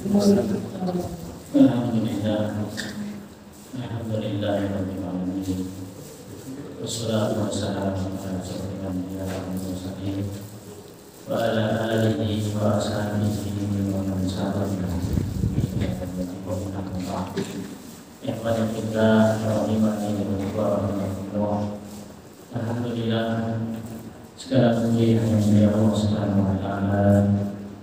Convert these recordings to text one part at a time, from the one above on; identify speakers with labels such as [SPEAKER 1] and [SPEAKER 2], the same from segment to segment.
[SPEAKER 1] Alhamdulillahirabbil alamin. Wassalatu wassalamu ala asyrofil anbiya'i wal mursalin wa ala alihi wa ashabihi wa man sabar bi hadihi wa man Alhamdulillah, segala puji hanya milik Allah Subhanahu wa taala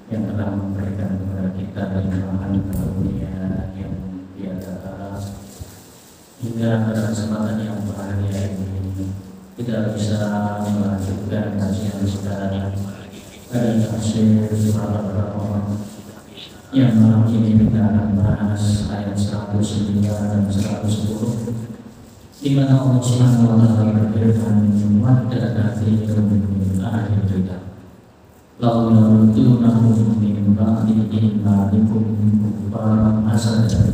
[SPEAKER 1] yang telah memberikan kepada kita limpahan karunia yang tiada tara, hingga pada kesempatan yang bahagia ini kita bisa melanjutkan kajian kita dari tafsir surah Al-Baqarah yang malam ini kita akan bahas ayat 109 dan 110, di mana Allah Subhanahu wa taala berfirman, "Wadda katsirun min ahli kitab law yarudunahum min ba'di imanikum kuffaran hasadan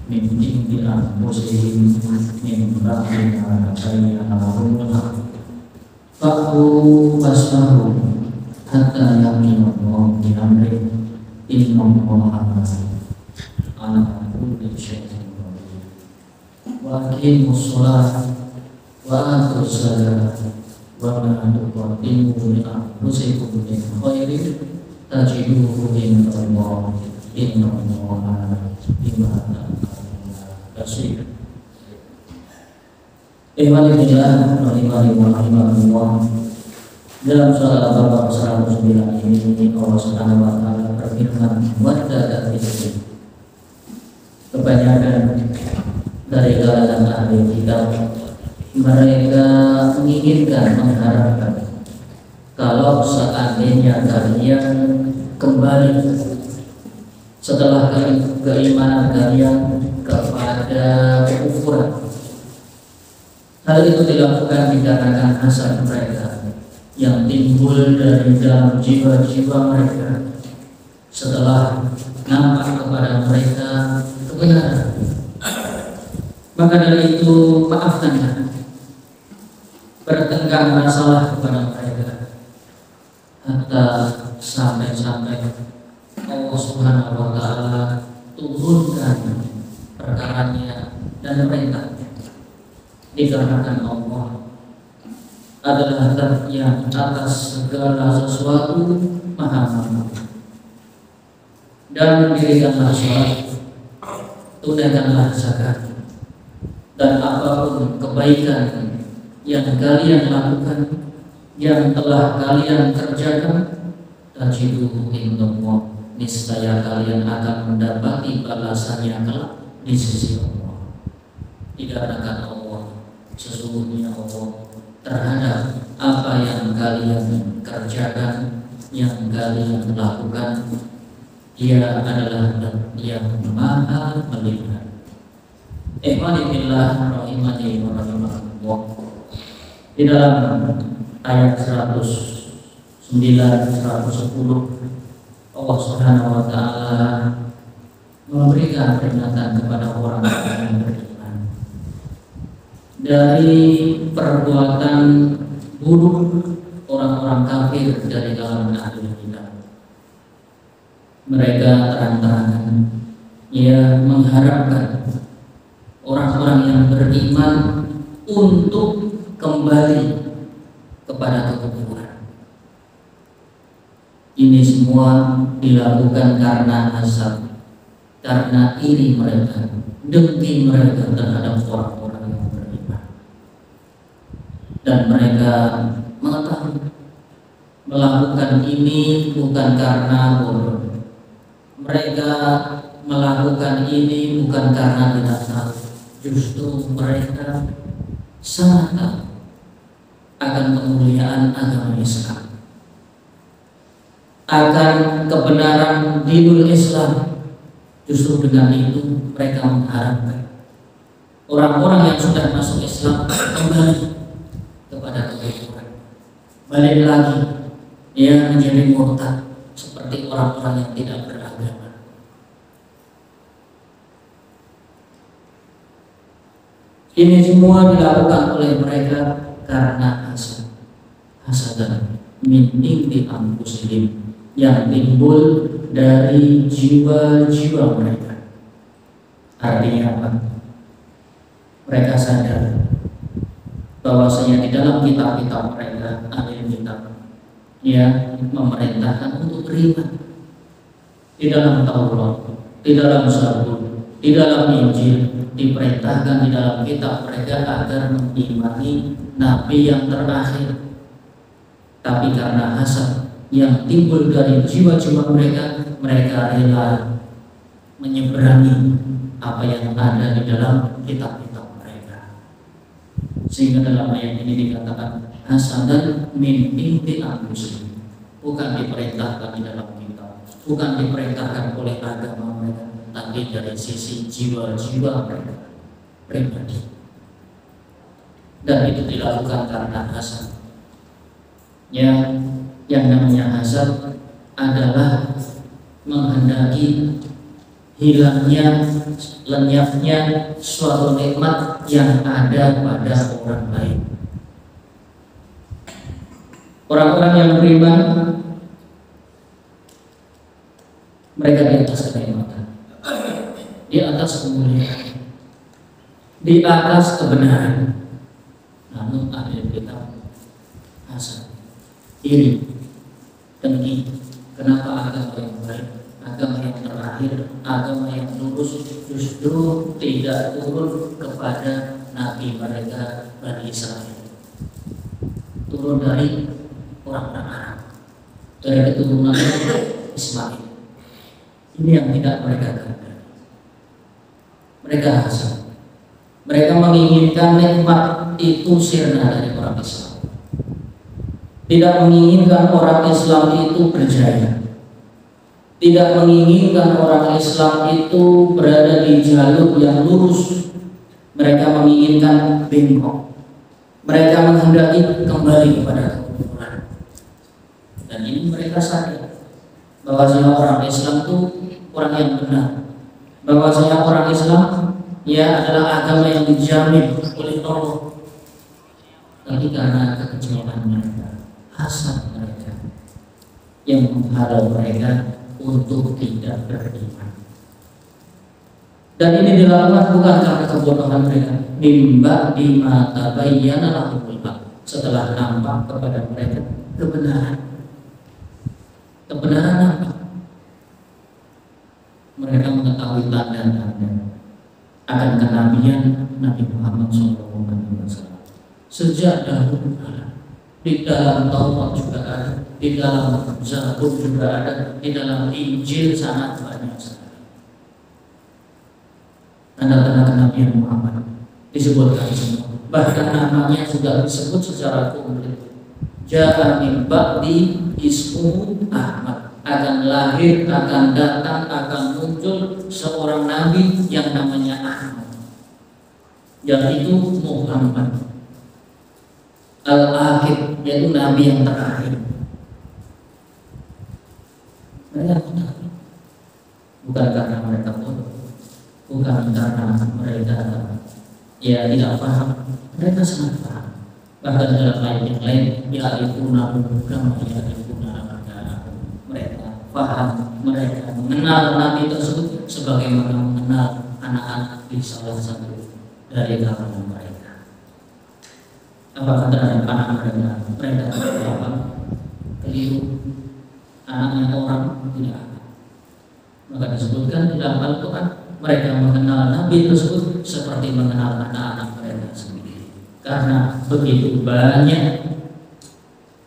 [SPEAKER 1] min indi anfusihim min ba'di ma tabayyana lahumul haqq fa'fu wasfahu hatta yaqinu bi amrihi innallaha ala kulli syai'in qadir wa aqimus sholata wa atuz zakata wa ma tuqaddimu li anfusikum min khairin tajiduhu indallahi innallaha bima ta'maluna basir. Ihwanillah rahimahullah, dalam surah Al-Baqarah 109 ini Allah Subhanahu wa taala berfirman, "Wadda katsirun." Kebanyakan dari kalangan ahli kitab mereka menginginkan, mengharapkan kalau seandainya kalian kembali setelah keimanan kalian kepada kekufuran. Hal itu dilakukan dikarenakan hasad mereka yang timbul dari dalam jiwa-jiwa mereka setelah nampak kepada mereka kebenaran. Maka dari itu maafkanlah, bertengkar masalah kepada mereka hatta sampai Allah Subhanahu wa taala turunkan perkaranya dan perintahnya, dikarenakan Allah adalah zat yang atas segala sesuatu maha mampu. Dan dirikanlah sholat, tunaikanlah zakat, dan apapun kebaikan yang kalian lakukan, yang telah kalian kerjakan, tajiduhu indallah, niscaya kalian akan mendapati balasannya kelak di sisi Allah. Dikarenakan Allah, sesungguhnya Allah terhadap apa yang kalian kerjakan, yang kalian lakukan, Dia adalah yang maha melihat. Ihwanillah rahimani wa rahimakumullah, di dalam ayat 109 110 Allah Subhanahu wa taala memberikan peringatan kepada orang-orang yang beriman dari perbuatan buruk orang-orang kafir dari kalangan ahli kitab. Mereka terang-terangan mengharapkan orang-orang yang beriman untuk kembali kepada kekufuran. Ini semua dilakukan karena hasad, karena iri mereka, dengki mereka terhadap orang-orang yang beriman. Dan mereka mengetahui melakukan ini bukan karena bodoh. Mereka melakukan ini bukan karena tidak tahu. Justru mereka sangat tahu akan kemuliaan agama Islam, akan kebenaran dinul Islam. Justru dengan itu mereka mengharapkan orang-orang yang sudah masuk Islam kembali kepada kekufuran, balik lagi menjadi murtad seperti orang-orang yang tidak beragama. Ini semua dilakukan oleh mereka karena hasad, hasadan min indi anfusihim, yang timbul dari jiwa-jiwa mereka. Artinya apa? Mereka sadar bahwasanya di dalam kitab-kitab mereka, ahli kitab, yang memerintahkan untuk beriman. Di dalam Taurat, di dalam Zabur, di dalam Injil, diperintahkan di dalam kitab mereka agar mengimani Nabi yang terakhir. Tapi karena hasad yang timbul dari jiwa-jiwa mereka, mereka rela menyeberangi apa yang ada di dalam kitab-kitab mereka. Sehingga dalam ayat ini dikatakan hasadan min inti al-muslim, bukan diperintahkan di dalam kitab, bukan diperintahkan oleh agama mereka, tapi dari sisi jiwa-jiwa mereka pribadi. Dan itu dilakukan karena hasad. Yang namanya hasad adalah menghendaki hilangnya, lenyapnya suatu nikmat yang ada pada orang lain. Orang-orang yang beriman, mereka di atas kenikmatan, di atas kemuliaan, di atas kebenaran. Namun ahli kitab hasad, iri, dengki. Kenapa agama yang baik, agama yang terakhir, agama yang lurus justru tidak turun kepada nabi mereka Bani Israel, turun dari orang-orang Arab, dari keturunan Ismail. Ini yang tidak mereka kehendaki. Mereka hasad. Mereka menginginkan nikmat itu sirna dari orang Islam, tidak menginginkan orang Islam itu berjaya, tidak menginginkan orang Islam itu berada di jalur yang lurus. Mereka menginginkan bengkok. Mereka menghendaki kembali kepada kekufuran. Dan ini mereka sadar bahwasanya orang Islam itu orang yang benar, bahwasanya orang Islam adalah agama yang dijamin oleh Allah. Tapi karena kekecewaan mereka, hasad mereka, yang menghalau mereka untuk tidak beriman. Dan ini dilakukan bukan karena kebodohan mereka, nimba di mata bayyana lahumul haq, setelah nampak kepada mereka kebenaran. Kebenaran apa? Mereka mengetahui tanda-tanda akan kenabian Nabi Muhammad SAW. Sejak dahulu kala, di dalam Taurat juga ada, di dalam Zabur juga ada, di dalam Injil sangat banyak sekali tanda-tanda kenabian Muhammad disebutkan semua. Bahkan namanya sudah disebut secara komplit. Ja'a min ba'di ismuhu Ahmad, akan lahir, akan datang, akan muncul seorang nabi yang namanya Ahmad, yaitu Muhammad Al-Akhir, yaitu nabi yang terakhir. Mereka tahu, bukan karena mereka bodoh, bukan karena mereka tidak paham. Mereka sangat paham. Bahkan dalam ayat yang lain, ya'rifuna kama ya'rifuna abna'ahum, mereka paham, mereka mengenal nabi tersebut sebagaimana mengenal anak-anak di salah satu dari kalangan mereka. Apakah terhadap anak mereka apa? Keliru. Anaknya orang tidak ada. Maka disebutkan di dalam Al-Quran, mereka mengenal nabi tersebut seperti mengenal anak-anak mereka sendiri. Karena begitu banyak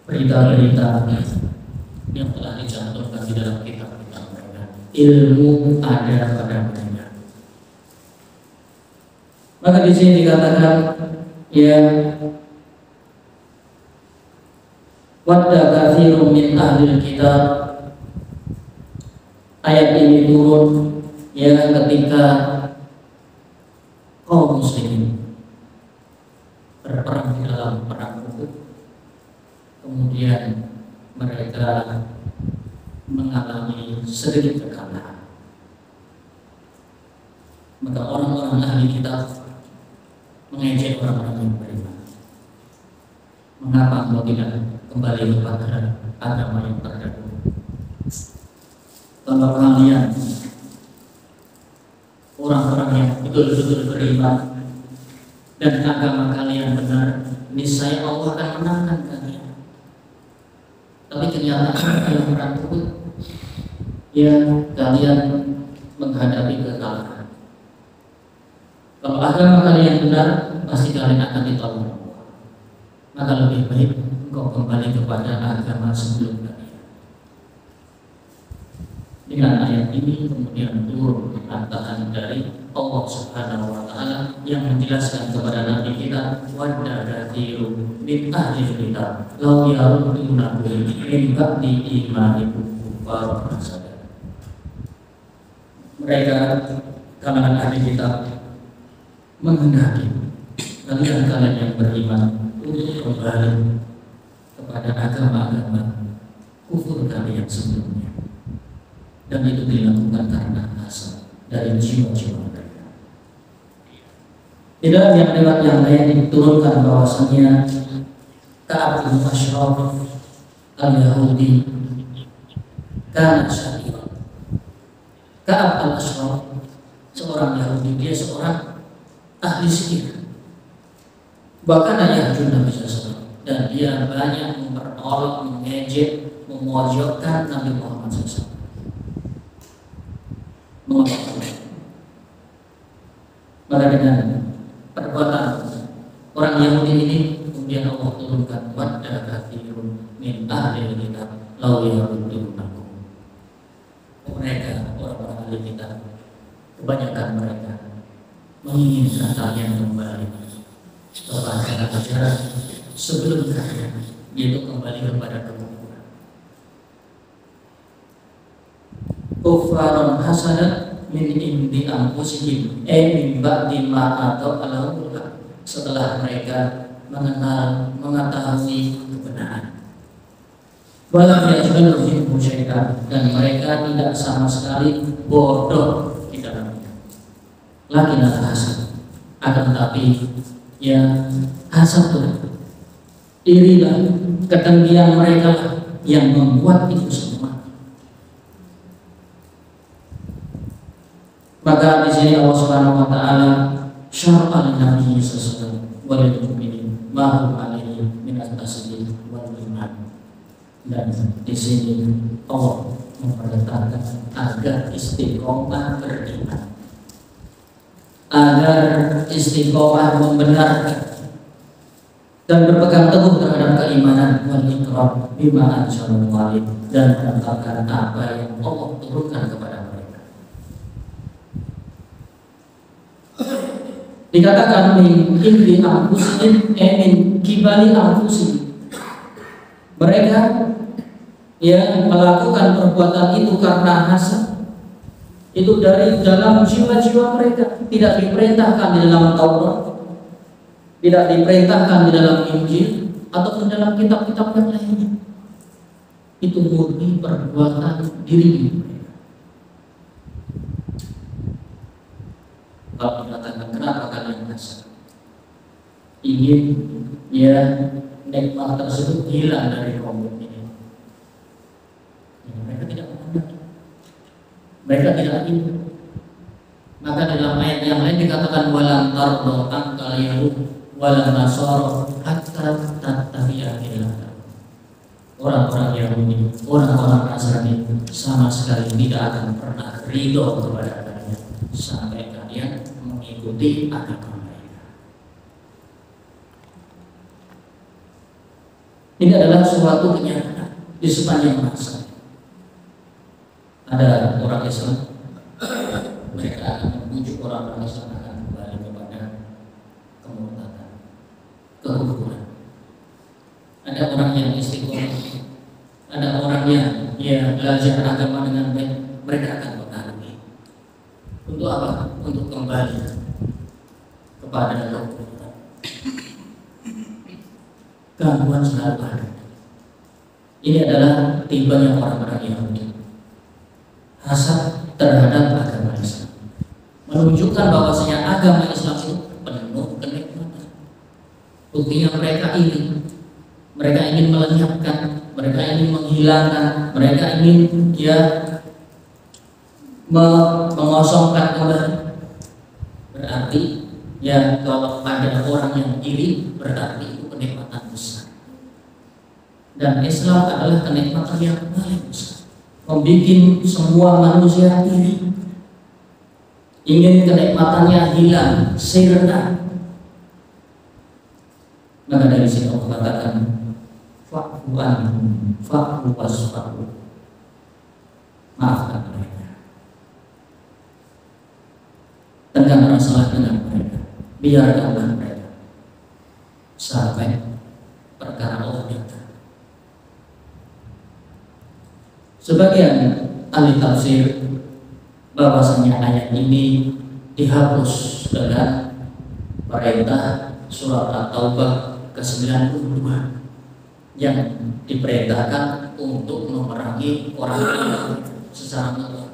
[SPEAKER 1] berita-berita yang telah dicantumkan di dalam kitab-kitab mereka, ilmu ada pada mereka. Maka di sini dikatakan wadda katsirun min ahlil kitab. Ayat ini turun ketika kaum muslimin berperang di dalam perang Uhud, kemudian mereka mengalami sedikit kekalahan. Maka orang-orang ahli kitab mengejek orang-orang yang beriman. Mengapa engkau tidak kembali kepada agama yang terdahulu? kalau kalian orang-orang yang betul-betul beriman dan agama kalian benar, niscaya Allah akan menangkan kalian. Tapi kenyataan dalam perang Uhud, ya kalian menghadapi kekalahan. Kalau agama kalian benar, pasti kalian akan ditolong. Maka lebih baik engkau kembali kepada agama sebelum kalian. Dengan ayat ini kemudian turun bantahan dari Allah Subhanahu wa taala yang menjelaskan kepada Nabi kita, wadda katsirun min ahli kitab law yaruddunakum min ba'di imanikum kuffar hasada. Mereka kalangan ahli kitab menghendaki kalian yang beriman untuk kembali kepada agama-agama kufur kalian sebelumnya. Dan itu dilakukan karena hasad dari jiwa-jiwa mereka. Di dalam yang lewat yang lain diturunkan bahwasanya Ka'ab bin Ashraf al-Yahudi kana syahira. Ka'ab al-Ashraf seorang Yahudi, dia seorang ahli sihir. Bahkan ayahnya Nabi SAW, dan dia banyak memperolok, mengejek, memojokkan Nabi Muhammad SAW. Maka dengan perbuatan orang Yahudi ini kemudian Allah turunkan wadda katsirun min ahli kitab law yaruddunakum. Mereka orang-orang ahli kitab, kebanyakan mereka menginginkan kalian kembali kepada ajaran sebelum kalian, yaitu kembali kepada kekufuran. Kuffaron hasanat min indi anfusihim min ba'di ma atau alahul haq, setelah mereka mengetahui kebenaran. Walam yaj'aluhum syai'an, dan mereka tidak sama sekali bodoh di dalamnya. Lakin hasad, akan tetapi ya hasad itu, irilah, ketinggian mereka yang membuat itu semua. Maka di sini Allah Subhanahu wa taala syar'a Nabi sallallahu alaihi wasallam ma hum alaihi min at-tasdiq wal iman. Dan di sini Allah memerintahkan agar istiqomah beriman, agar istiqomah membenarkan dan berpegang teguh terhadap keimanan, wal iqrar bima anzalallahu, dan menetapkan apa yang Allah turunkan kepada mereka. Dikatakan min indi anfusihim min kibali anfusihim, mereka yang melakukan perbuatan itu karena hasad, itu dari dalam jiwa-jiwa mereka, tidak diperintahkan di dalam Taurat, tidak diperintahkan di dalam Injil ataupun dalam kitab-kitab yang lainnya. Itu murni perbuatan diri mereka. Kalau dikatakan kenapa kalian hasad, ingin ya nikmat tersebut hilang dari kaum mukminin, mereka tidak mengenal, mereka tidak ingin. Maka dalam ayat yang lain dikatakan walan tardo angkal yahud walan nasara hatta tattabi'a millahum. Orang-orang Yahudi, orang-orang Nasrani sama sekali tidak akan pernah ridho kepada kalian sampai kalian mengikuti agama mereka. Ini adalah suatu kenyataan di sepanjang masa. Ada orang Islam, mereka akan membujuk orang-orang Islam akan kembali kepada kemurtadan, kekufuran. Ada orang yang istiqomah, ada orang yang belajar agama dengan baik, mereka akan menghargai. Untuk apa? Untuk kembali kepada kekufuran. Gangguan selalu ada. Ini adalah tibanya orang-orang Yahudi, hasad terhadap agama Islam, menunjukkan bahwasanya agama Islam itu penuh kenikmatan. Buktinya mereka ingin melenyapkan, mereka ingin menghilangkan, mereka ingin mengosongkan kembali. Berarti ya kalau ada orang yang iri, berarti itu kenikmatan besar. Dan Islam adalah kenikmatan yang paling besar, membuat semua manusia iri, ingin kenikmatannya hilang, sirna. Maka dari sini Allah katakan fa'fu anhum fa'fu wasfahu, maafkan mereka, tenggang masalah dengan mereka, biarkanlah mereka sampai perkara Allah datang. Sebagian ahli tafsir bahwasanya ayat ini dihapus dengan perintah surat At-Taubah ke-92 yang diperintahkan untuk memerangi orang kafir secara mutlak.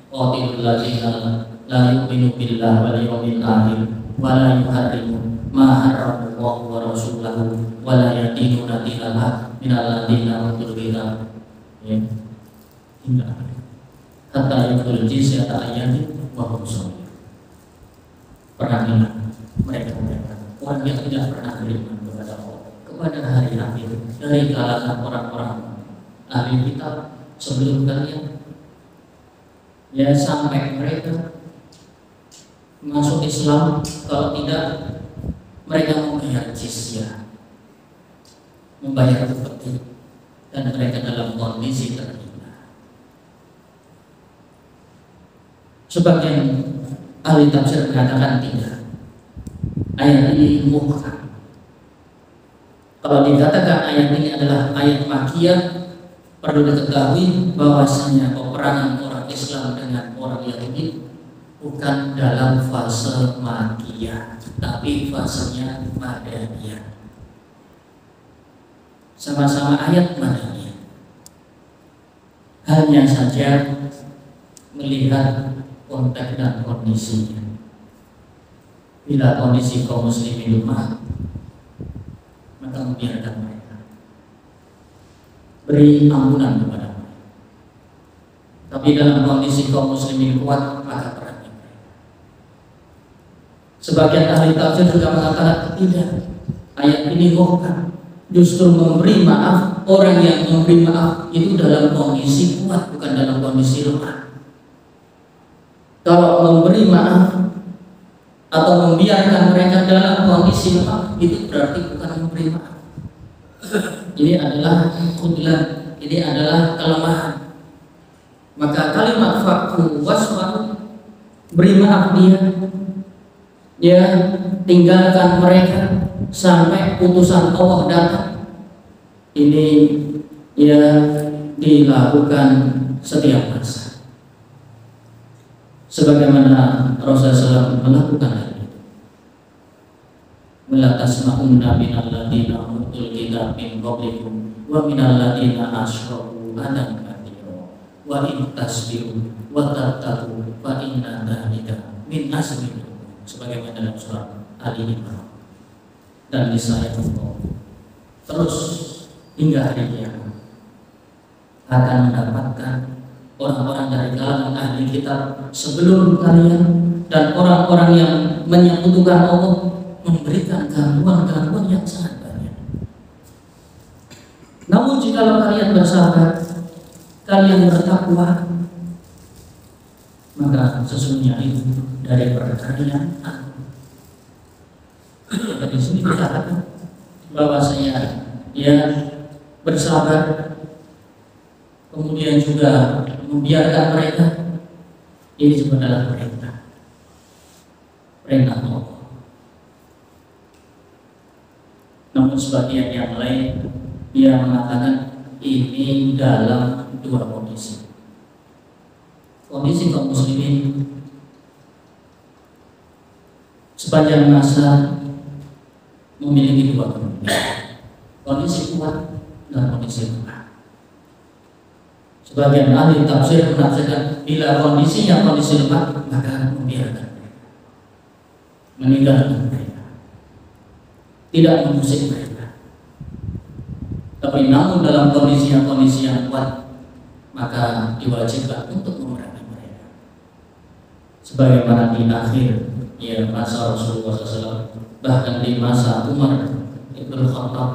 [SPEAKER 1] Qatilul ladzina la yu'minu billahi wal yawmil akhir wa la yuharrimu ma harramallahu wa rasuluhu wa la yadinuna dinal minal ladzina utul kitab. Hingga hatta yu'tul jizyata ayyamin wa hum saghir. Perangilah mereka orang yang tidak pernah beriman kepada Allah, kepada hari akhir, dari kalangan orang-orang ahli kitab sebelum kalian, ya sampai mereka masuk Islam. Kalau tidak, mereka membayar jizyah, membayar upeti, dan mereka dalam kondisi terhina. Sebagian ahli tafsir mengatakan tidak. Ayat ini muhkam. Kalau dikatakan ayat ini adalah ayat Makkiyah, perlu diketahui bahwasanya peperangan orang Islam dengan orang Yahudi bukan dalam fase Makkiyah, tapi fasenya Madaniyah. Sama-sama ayat Madaniyah. Hanya saja melihat konteks dan kondisinya. Bila kondisi kaum muslimin lemah, maka membiarkan mereka, beri ampunan kepada mereka. Tapi dalam kondisi kaum muslimin kuat, maka perangi mereka. Sebagian ahli tafsir juga mengatakan tidak, ayat ini bukan, justru memberi maaf. Orang yang memberi maaf itu dalam kondisi kuat, bukan dalam kondisi lemah. Kalau memberi maaf atau membiarkan mereka dalam kondisi lemah, itu berarti bukan memberi maaf. Ini adalah khudlan, ini adalah kelemahan. Maka kalimat fa'fu wasfahu, beri maaf dia, ya, tinggalkan mereka sampai putusan Allah datang. Ini ya dilakukan setiap masa. Sebagaimana Rasulullah SAW melakukan hal itu. Wala tasma'unna minal ladzina utul kitab min qablikum wa minal ladzina asyraku adan katsira wa in tasbiru wa tattaqu fa inna dzalika min azmil umur. Sebagaimana dalam surat Al-Imran. Dan niscaya Allah terus hingga hari kiamat akan mendapatkan orang-orang dari kalangan ahli kitab sebelum kalian dan orang-orang yang menyekutukan Allah memberikan gangguan-gangguan yang sangat banyak. Namun jika kalian bersabar, kalian bertakwa, maka sesungguhnya itu dari perkara yang agung. Dari sini dikatakan bahwasanya ya bersabar, kemudian juga membiarkan mereka, ini sebenarnya perintah Allah. Namun sebagian yang lain dia mengatakan ini dalam dua kondisi. Kondisi kaum muslimin sepanjang masa memiliki dua kondisi kuat dan kondisi lemah. Sebagian ahli tafsir menafsirkan bila kondisinya kondisi lemah, maka membiarkan mereka, meninggalkan mereka, tidak mengusik mereka. Tapi namun dalam kondisi yang kuat, maka diwajibkan untuk memerangi mereka. sebagaimana di akhir ya masa Rasulullah SAW, bahkan di masa Umar Ibn Khattab,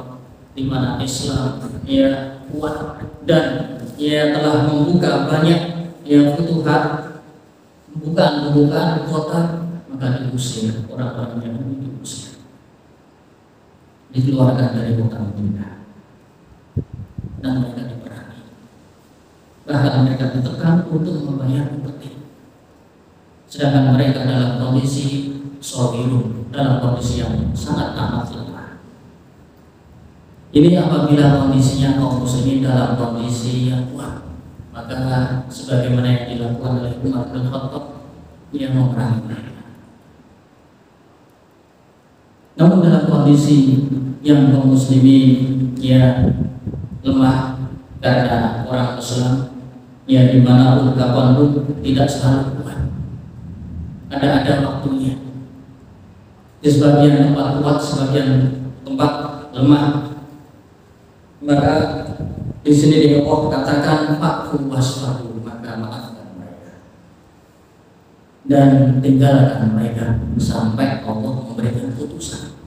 [SPEAKER 1] di mana Islam ya kuat dan ya telah membuka banyak ya futuhat, pembukaan kota, maka diusir orang-orang yang diusir, dikeluarkan dari kota Madinah dan mereka diperangi, bahkan mereka ditekan untuk membayar upeti, sedangkan mereka dalam kondisi shogirun, dalam kondisi yang sangat amat lemah. Ini apabila kondisinya kaum muslimin dalam kondisi yang kuat, maka sebagaimana yang dilakukan oleh Umar bin Khattab, dia memerangi mereka. Namun dalam kondisi yang kaum muslimin ya lemah karena orang Islam ya dimanapun kapanpun tidak selalu kuat, ada waktunya. Di sebagian tempat kuat, sebagian tempat lemah. Maka di sini di Allah katakan fa'fu wasfahu, maka maafkan mereka dan tinggalkan mereka sampai Allah memberikan putusan.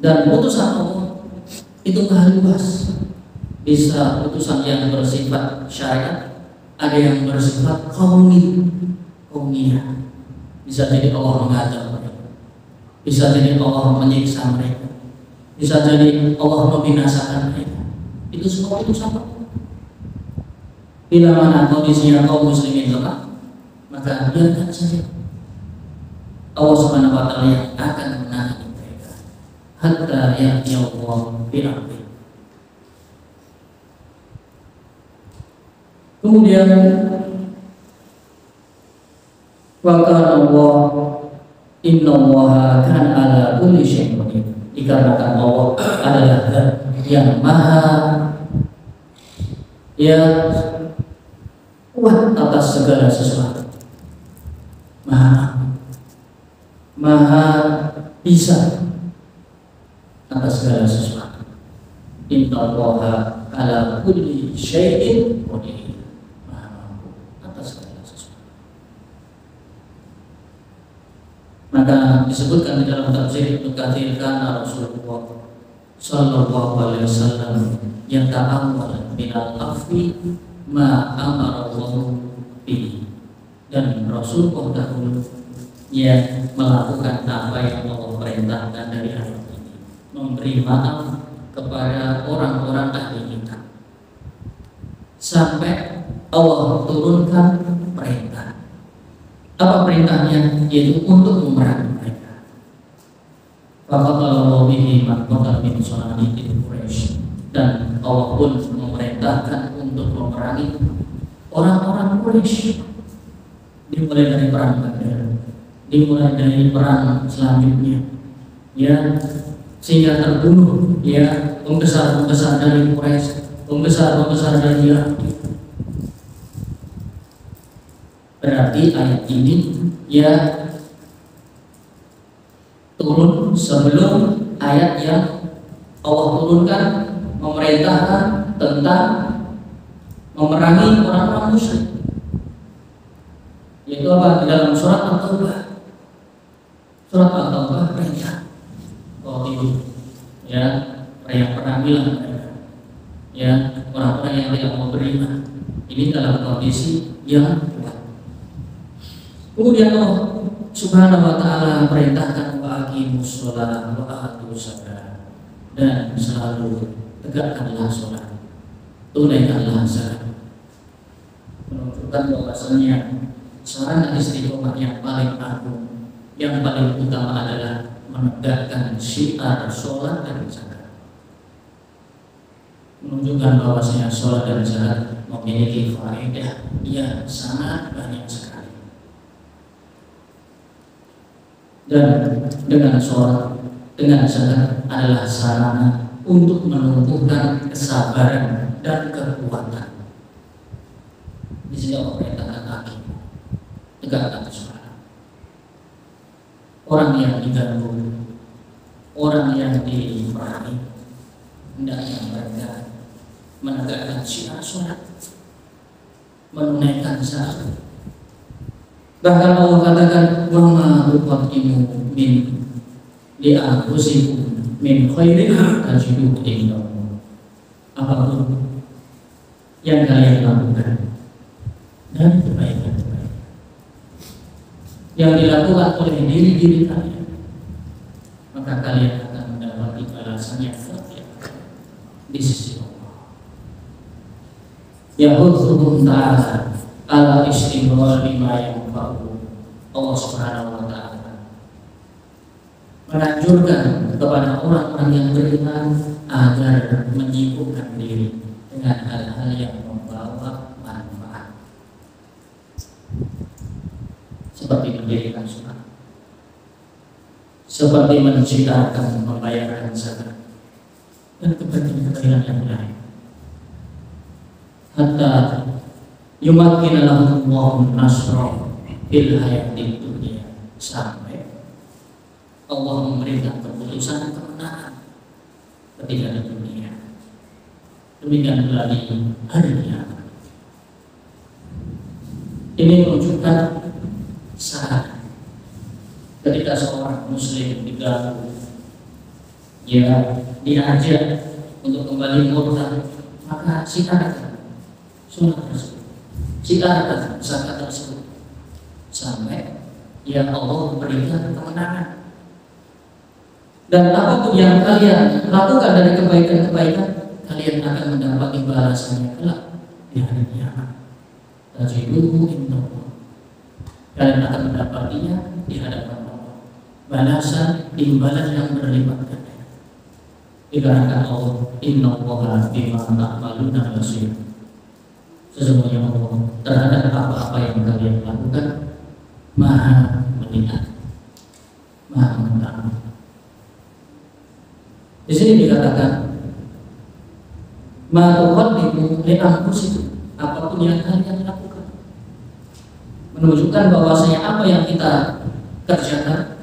[SPEAKER 1] Dan putusan Allah itu maha luas, bisa putusan yang bersifat syariat, ada yang bersifat kauniyah. Bisa jadi Allah mengajar mereka, bisa jadi Allah menyiksa mereka, bisa jadi Allah membinasakan mereka. Itu semua itu sama. Bila mana kondisinya kaum muslimin lemah, maka biarkan saja. Allah Subhanahu wa taala yang akan menangani mereka hatta ya'ti Allah bi amri. Kemudian wa kana Allah innallaha kana ala kulli syai'in qadir. Dikarenakan Allah adalah zat yang maha ya kuat atas segala sesuatu, maha bisa atas segala sesuatu. Innallaha ala kulli syai'in qadir, maha mampu atas segala sesuatu. Maka disebutkan di dalam tafsir Ibnu Katsir, karena Rasulullah sallallahu alaihi wasallam yang ta'awwal minal afwi ma amara Allah bihi, dan Rasulullah dahulu yang melakukan apa yang Allah perintahkan dari ayat ini, memberi maaf kepada orang-orang ahli kitab sampai Allah turunkan perintah. Apa perintahnya? Yaitu untuk memerangi mereka. Faqatalallahu bihi man qatala min sanadiqil Quraisy, dan Allah pun memerintahkan untuk memerangi orang-orang Quraisy, dimulai dari perang Badar, dimulai dari perang selanjutnya, ya, sehingga terbunuh ya pembesar-pembesar dari Quraisy, pembesar-pembesar dari Yahudi. Berarti ayat ini ya turun sebelum ayat yang Allah turunkan memerintahkan tentang memerangi orang-orang musyrik, yaitu apa? Di dalam surat At-Taubah. Surat At-Taubah perintah qatilu, ya, yang perangilah mereka, ya, orang-orang yang tidak mau beriman. Ini dalam kondisi yang kuat. Kemudian Allah Subhanahu wa taala perintahkan wa aqimus shalah wa atuz zakat, dan selalu tegakkanlah salat, tunaikanlah zakat. Menunjukkan bahwasanya sarana istiqomah yang paling agung, yang paling utama adalah menegakkan syiar salat dan zakat. Menunjukkan bahwasanya salat dan zakat memiliki faedah yang sangat banyak sekali. Dan dengan sholat, dengan zakat adalah sarana untuk menumbuhkan kesabaran dan kekuatan. Di sini Allah perintahkan lagi, tegakkan sholat. Orang yang diganggu, orang yang diperangi, hendaknya mereka menegakkan syiar sholat, menunaikan zakat. Bahkan Allah katakan, wa ma tuqaddimu min li anfusikum min khairin tajiduhu indallah. Apapun yang kalian lakukan dan kebaikan-kebaikan yang dilakukan oleh diri-diri kalian, maka kalian akan mendapati balasannya di sisi Allah. Yahudzuhum ta'ala ala istimrar lima yanfa'u. Allah Subhanahu wa ta'ala menganjurkan kepada orang-orang yang beriman agar menyibukkan diri dengan hal-hal yang membawa manfaat, seperti mendirikan sholat, seperti menciptakan, membayarkan zakat, dan kebaikan-kebaikan yang lain. Hatta yumakkina lahum Allahu nasra fil hayatid dunya, sampai Allah memberikan keputusan kemenangan ketika di dunia. Demikian pula di hari kiamat. Ini menunjukkan saat ketika seorang muslim diganggu, ya diajak untuk kembali murtad, maka siarkan sunnah tersebut, siarkan zakat tersebut, sampai ya Allah berikan kemenangan. Dan apapun yang kalian lakukan dari kebaikan-kebaikan, kalian akan mendapati balasannya kelak di hari kiamat. Tajiduhu indallah. Kalian akan mendapatinya di hadapan Allah, balasan imbalan yang berlipat ganda. Dikarenakan Allah, innallaha bima ta'maluna basir. Sesungguhnya Allah terhadap apa-apa yang kalian lakukan Maha melihat, Maha mengetahui. Di sini dikatakan ma tuqaddimu li anfusikum, apapun yang kalian lakukan, menunjukkan bahwasanya apa yang kita kerjakan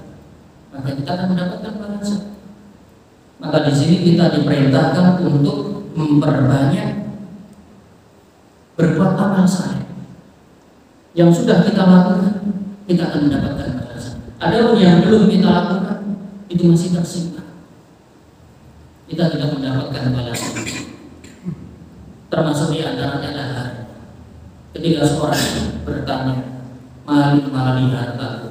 [SPEAKER 1] maka kita akan mendapatkan balasan. Maka di sini kita diperintahkan untuk memperbanyak berbuat amal saleh. Yang sudah kita lakukan, kita akan mendapatkan balasan. Adapun yang belum kita lakukan, itu masih tersimpan, kita tidak mendapatkan balasan. Termasuk di antaranya adalah ketika seorang bertanya, mali harta,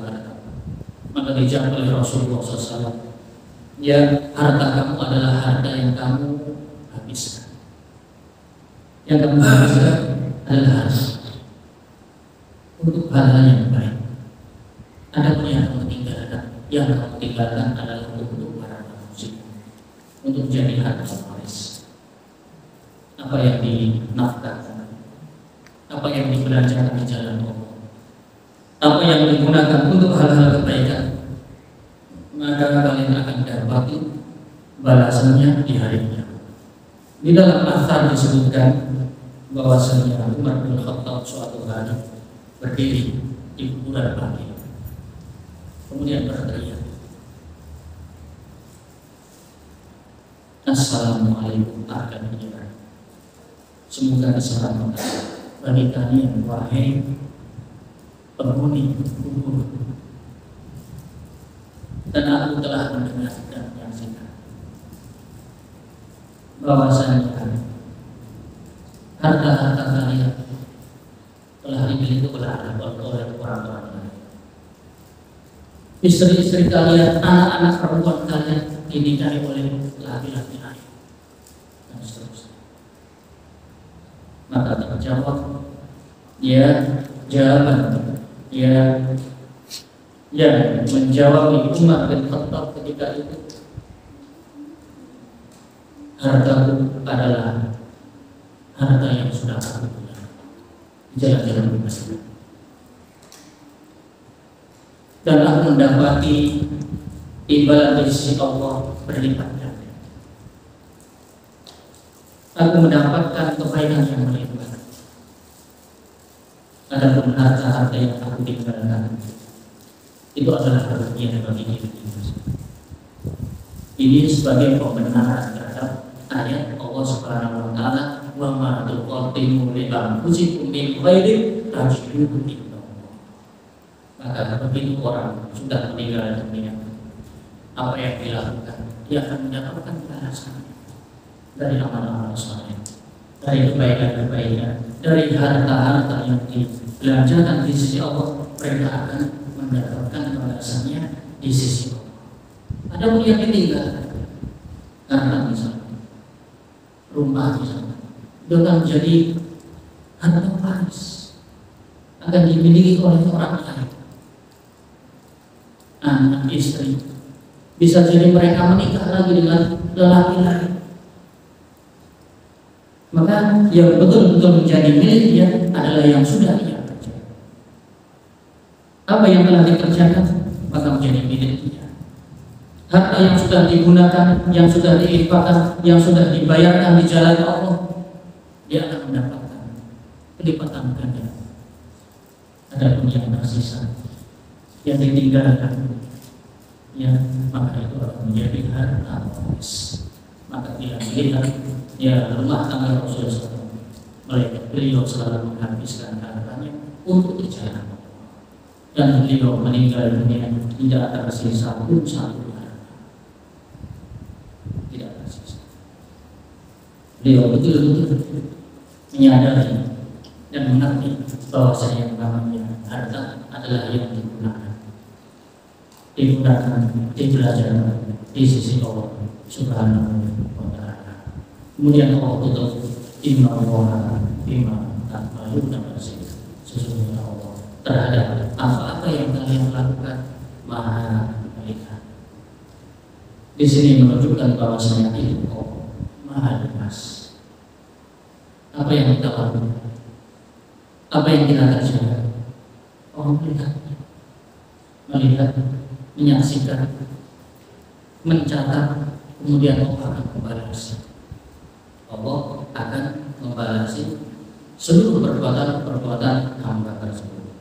[SPEAKER 1] maka dijawab oleh Rasulullah SAW, ya, harta kamu adalah harta yang kamu habiskan. Yang kamu habiskan adalah untuk hal-hal yang baik. Adapun yang kamu tinggalkan adalah untuk para manusia, untuk jadi harta waris. Apa yang dinafkahkan, apa yang dibelanjakan di jalan Allah, apa yang digunakan untuk hal-hal kebaikan, maka kalian akan dapati balasannya di hari kiamat. Di dalam athar disebutkan bahwasanya Umar bin Khattab suatu hari berdiri di kuburan Baqi, kemudian berteriak, Assalamualaikum akan menyerah. Semoga keselamatan bagi kalian, wahai penghuni kubur. Dan aku telah mendengar dan menyaksikan bahwasanya harta-harta kalian telah dimiliki oleh orang-orang lain. Istri-istri kalian, anak-anak perempuan kalian dinikahi oleh laki-laki lain, dan seterusnya. Maka terjawab, ya, jawaban, ya, yang menjawab Umar bin Khattab ketika itu, hartaku adalah harta yang sudah aku punya di jalan-jalan bebas, dan aku mendapati imbalan di sisi Allah berlipat ganda. Aku mendapatkan kebaikan yang berlipat. Adapun harta-harta yang aku tinggalkan, itu adalah kerugian bagi diri kita. Ini sebagai pembenaran terhadap ayat Allah Subhanahu wa taala, wa ma tuqaddimu li anfusikum min khairin tajiduhu indallah. Maka begitu orang sudah meninggal dunia, apa yang dilakukan, dia akan mendapatkan balasan dari amal-amal soleh, dari kebaikan-kebaikan, dari harta-harta yang dibelanjakan di sisi Allah. Mereka akan mendapatkan balasannya di sisi Allah. Ada yang ditinggal karena misalnya rumah misalnya, itu akan menjadi harta waris, akan dimiliki oleh orang lain, anak, istri. Bisa jadi mereka menikah lagi dengan lelaki lain. Maka yang betul-betul menjadi miliknya adalah yang sudah ia kerjakan. Apa yang telah dikerjakan maka menjadi miliknya. Harta yang sudah digunakan, yang sudah diinfakkan, yang sudah dibayarkan di jalan Allah, dia akan mendapatkan kelipatan ganda. Adapun yang tersisa, yang ditinggalkan, ya maka itu akan menjadi harta waris. Maka tidak melihat ya rumah tangga Rasulullah SAW, melihat beliau selalu menghabiskan hartanya untuk jalan Allah, dan beliau meninggal dunia tidak tersisa pun satu harta, tidak tersisa. Beliau betul-betul menyadari dan mengerti bahwa yang namanya harta adalah yang digunakan, dipelajari di sisi Allah Subhanahu wa Ta'ala. Kemudian Allah tutup, inna Allah bima ta'maluna basir. Sesungguhnya Allah terhadap apa-apa yang kalian lakukan Maha melihat. Di sini menunjukkan bahwasanya itu Allah Maha luas. Apa yang kita lakukan, apa yang kita kerjakan, Allah melihat, menyaksikan, mencatat, kemudian Allah akan membalas. Allah akan membalas seluruh perbuatan hamba tersebut.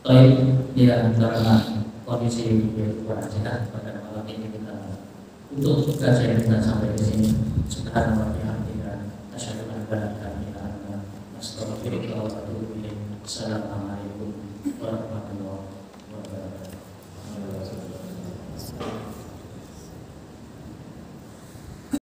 [SPEAKER 1] Baik dia karena kondisi kurang sehat pada malam ini kita untuk kajian kita sampai di sini. Sekarang berhentikan. Asyhadu an la ilaha illallah wa astaghfiruka wa atubu ilaik. Assalamualaikum warahmatullahi wabarakatuh.